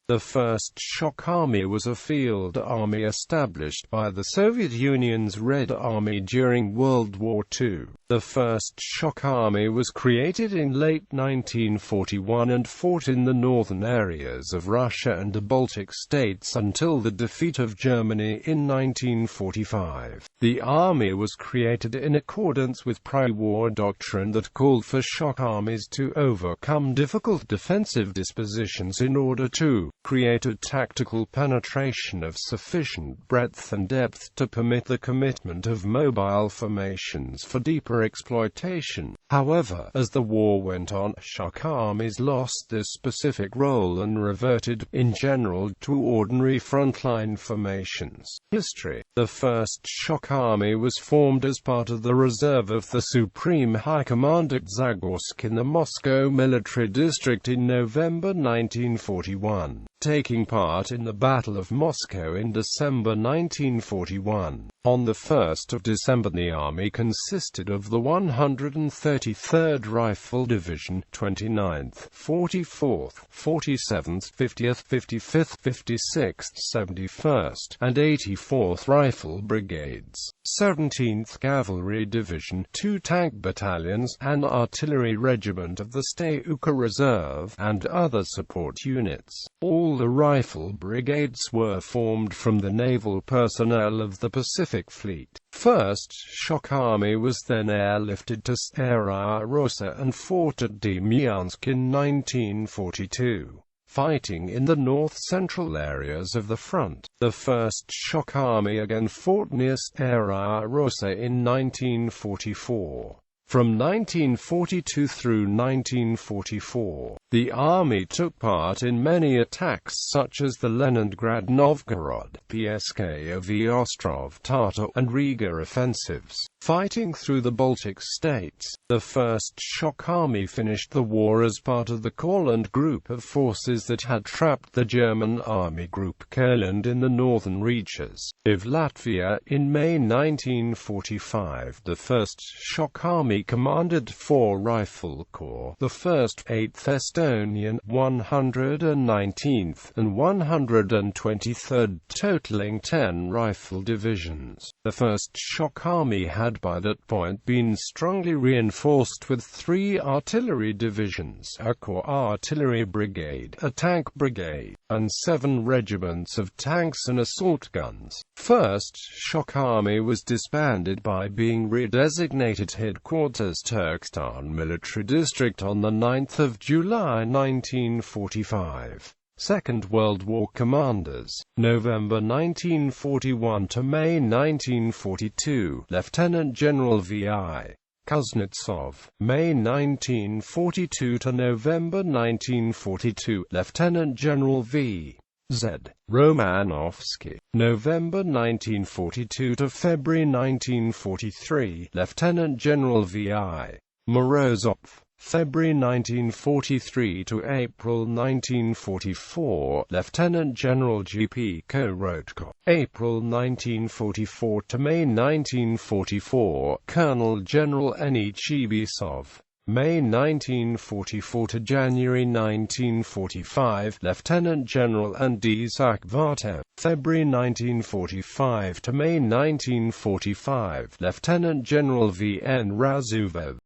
The first Shock Army was a field army established by the Soviet Union's Red Army during World War II. The first Shock Army was created in late 1941 and fought in the northern areas of Russia and the Baltic States until the defeat of Germany in 1945. The army was created in accordance with prewar doctrine that called for shock armies to overcome difficult defensive dispositions in order to create a tactical penetration of sufficient breadth and depth to permit the commitment of mobile formations for deeper exploitation. However, as the war went on, shock armies lost this specific role and reverted, in general, to ordinary frontline formations. History. The first Shock Army was formed as part of the reserve of the Supreme High Command at Zagorsk in the Moscow Military District in November 1941, taking part in the Battle of Moscow in December 1941. On the 1st of December the army consisted of the 133rd Rifle Division, 29th, 44th, 47th, 50th, 55th, 56th, 71st, and 84th Rifle Brigades, 17th Cavalry Division, 2 tank battalions, an artillery regiment of the Styuka Reserve, and other support units. All the rifle brigades were formed from the naval personnel of the Pacific Fleet. First Shock Army was then airlifted to Stara Rossa and fought at Demyansk in 1942, fighting in the north-central areas of the front. The first Shock Army again fought near Stara Rossa in 1944. From 1942 through 1944, the army took part in many attacks such as the Leningrad-Novgorod, Pskov-Ostrov-Tata, and Riga offensives, fighting through the Baltic States. The first Shock Army finished the war as part of the Courland group of forces that had trapped the German Army Group Courland in the northern reaches of Latvia in May 1945. The first Shock Army commanded 4 Rifle Corps, the 1st, 8th Estonian, 119th, and 123rd, totaling 10 rifle divisions. The first Shock Army had by that point been strongly reinforced with 3 artillery divisions, a Corps Artillery Brigade, a tank brigade, and 7 regiments of tanks and assault guns. First Shock Army was disbanded by being redesignated Headquarters Turkestan Military District on the 9th of July 1945. Second World War Commanders, November 1941 to May 1942, Lieutenant General V.I. Kuznetsov, May 1942 to November 1942, Lieutenant General V. Z. Romanovsky, November 1942 to February 1943, Lieutenant General V.I. Morozov, February 1943 to April 1944, Lieutenant General G.P. Korotka, April 1944 to May 1944, Colonel General N.E. Chibisov, May 1944 to January 1945, Lieutenant General N.D. Zakvatev, February 1945 to May 1945, Lieutenant General V.N. Razuvov,